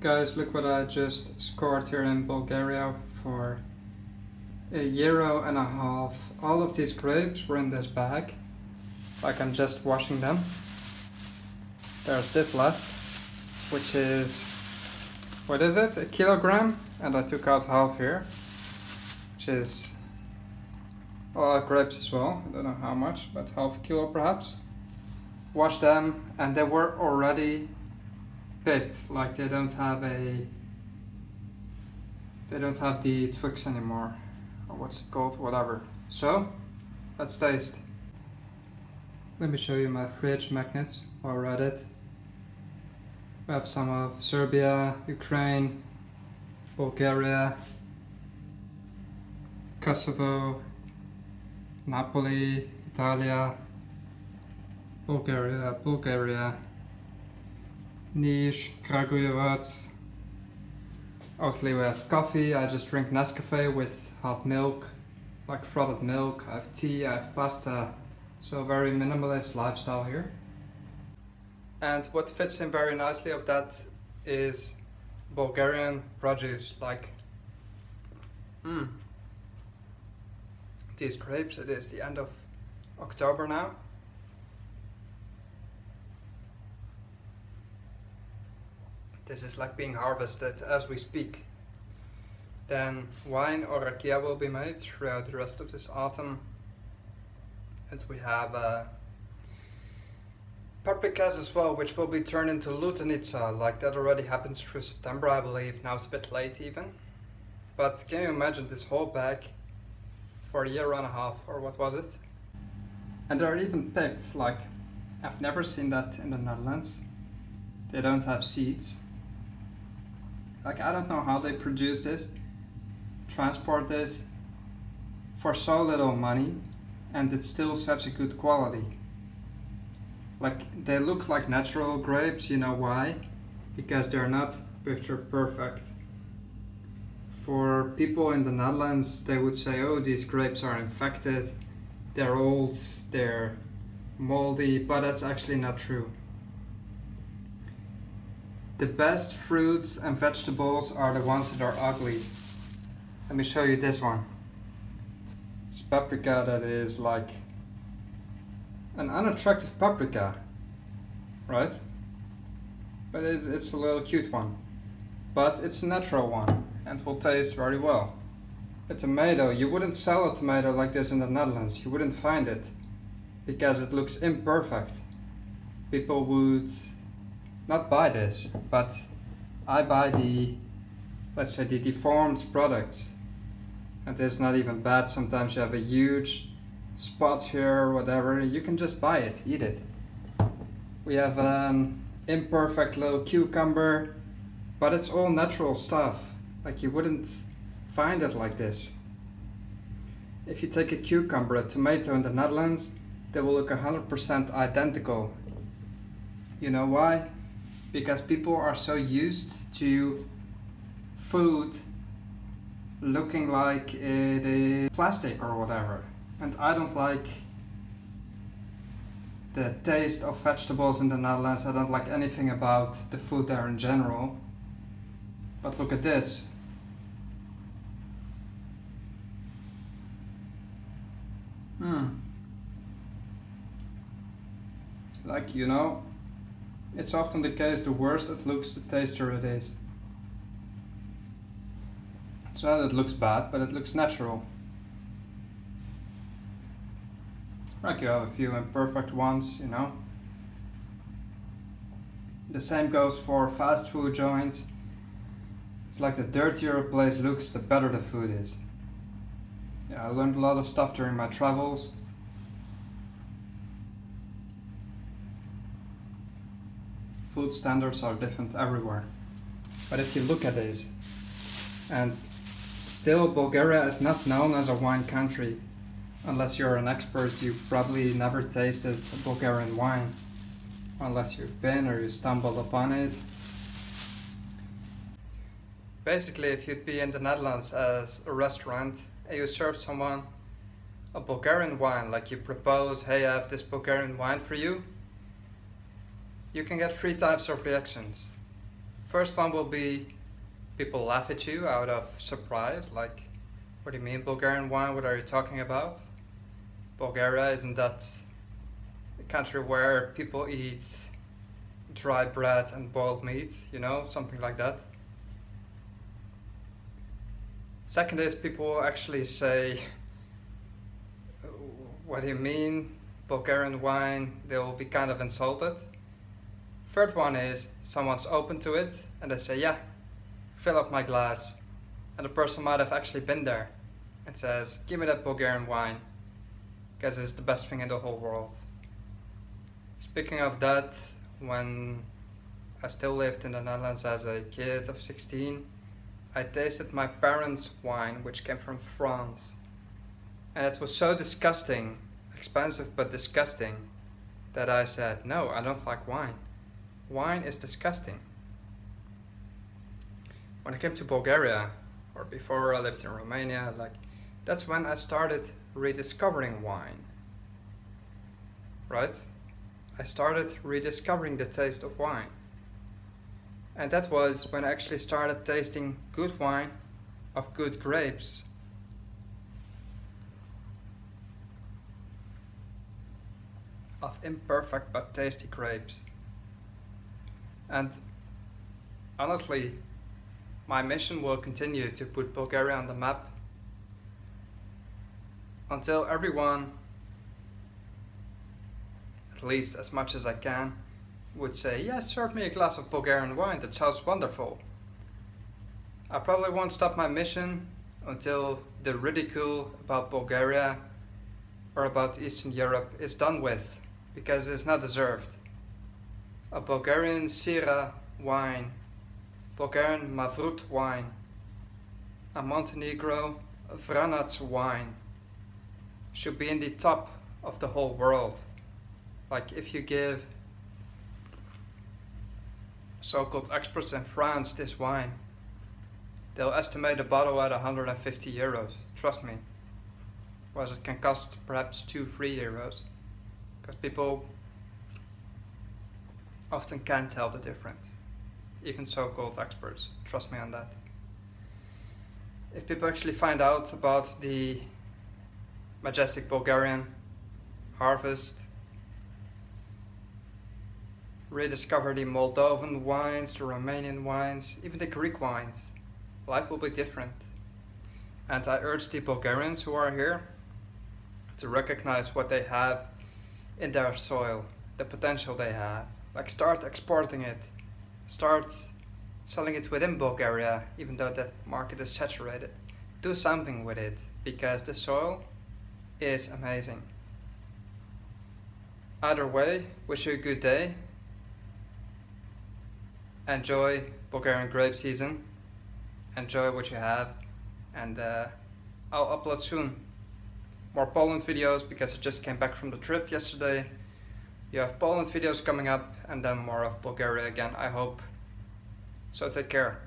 Guys, look what I just scored here in Bulgaria for €1.50. All of these grapes were in this bag. Like, I'm just washing them. There's this left, which is, what is it, a kilogram? And I took out half here, which is a lot of grapes as well. I don't know how much, but half a kilo perhaps. Wash them, and they were already picked. Like, they don't have the twigs anymore, or what's it called, whatever. So let's taste. Let me show you my fridge magnets while we're at it. We have some of Serbia, Ukraine, Bulgaria, Kosovo, Napoli, Italia, Bulgaria, Niš, Kragujevac. Obviously we have coffee. I just drink Nescafe with hot milk, like frothed milk. I have tea, I have pasta. So very minimalist lifestyle here. And what fits in very nicely of that is Bulgarian produce, like these grapes. It is the end of October now. This is like being harvested as we speak. Then wine or rakia will be made throughout the rest of this autumn. And we have paprikas as well, which will be turned into lutenica. Like, that already happens through September, I believe. Now it's a bit late even. But can you imagine this whole bag for €1.50, or what was it? And they're even picked. Like, I've never seen that in the Netherlands. They don't have seeds. Like, I don't know how they produce this, transport this for so little money, and it's still such a good quality. Like, they look like natural grapes, you know why? Because they're not picture perfect. For people in the Netherlands, they would say, oh, these grapes are infected, they're old, they're moldy, but that's actually not true. The best fruits and vegetables are the ones that are ugly. Let me show you this one. It's paprika that is like an unattractive paprika, right? But it's a little cute one. But it's a natural one and will taste very well. A tomato, you wouldn't sell a tomato like this in the Netherlands. You wouldn't find it because it looks imperfect. People would not buy this, but I buy the, let's say, the deformed products. And it's not even bad. Sometimes you have a huge spots here or whatever. You can just buy it, eat it. We have an imperfect little cucumber, but it's all natural stuff. Like, you wouldn't find it like this. If you take a cucumber, a tomato in the Netherlands, they will look 100% identical. You know why? Because people are so used to food looking like it is plastic or whatever. And I don't like the taste of vegetables in the Netherlands. I don't like anything about the food there in general. But look at this. Like, you know, it's often the case, the worse it looks, the tastier it is. It's not that it looks bad, but it looks natural. Like, you have a few imperfect ones, you know. The same goes for fast food joints. It's like the dirtier a place looks, the better the food is. Yeah, I learned a lot of stuff during my travels. Food standards are different everywhere. But if you look at this, and still Bulgaria is not known as a wine country. Unless you're an expert, you've probably never tasted a Bulgarian wine. Unless you've been or you stumbled upon it. Basically, if you'd be in the Netherlands as a restaurant and you serve someone a Bulgarian wine, like you propose, hey, I have this Bulgarian wine for you, you can get three types of reactions. First one will be people laugh at you out of surprise, like, what do you mean Bulgarian wine? What are you talking about? Bulgaria, isn't that a country where people eat dry bread and boiled meat, you know, something like that? Second is people actually say, what do you mean Bulgarian wine? They'll be kind of insulted. Third one is someone's open to it and they say, yeah, fill up my glass. And the person might have actually been there and says, give me that Bulgarian wine, because it's the best thing in the whole world. Speaking of that, when I still lived in the Netherlands as a kid of 16, I tasted my parents' wine, which came from France. And it was so disgusting, expensive but disgusting, that I said, no, I don't like wine. Wine is disgusting. When I came to Bulgaria, or before I lived in Romania, that's when I started rediscovering wine. Right? I started rediscovering the taste of wine. And that was when I actually started tasting good wine of good grapes. Of imperfect but tasty grapes. And honestly, my mission will continue to put Bulgaria on the map until everyone, at least as much as I can, would say, yes, serve me a glass of Bulgarian wine, that sounds wonderful. I probably won't stop my mission until the ridicule about Bulgaria or about Eastern Europe is done with, because it's not deserved. A Bulgarian Syrah wine, Bulgarian Mavrut wine, a Montenegro Vranac wine should be in the top of the whole world. Like, if you give so-called experts in France this wine, they'll estimate a bottle at 150 euros. Trust me. Whereas it can cost perhaps 2-3 euros. Because people often can't tell the difference. Even so-called experts. Trust me on that. If people actually find out about the majestic Bulgarian harvest, rediscover the Moldovan wines, the Romanian wines, even the Greek wines, life will be different. And I urge the Bulgarians who are here to recognize what they have in their soil, the potential they have. Like, start exporting it, start selling it within Bulgaria, even though that market is saturated. Do something with it, because the soil is amazing. Either way, wish you a good day. Enjoy Bulgarian grape season. Enjoy what you have. And I'll upload soon more Poland videos, because I just came back from the trip yesterday. You have Poland videos coming up, and then more of Bulgaria again, I hope. So take care.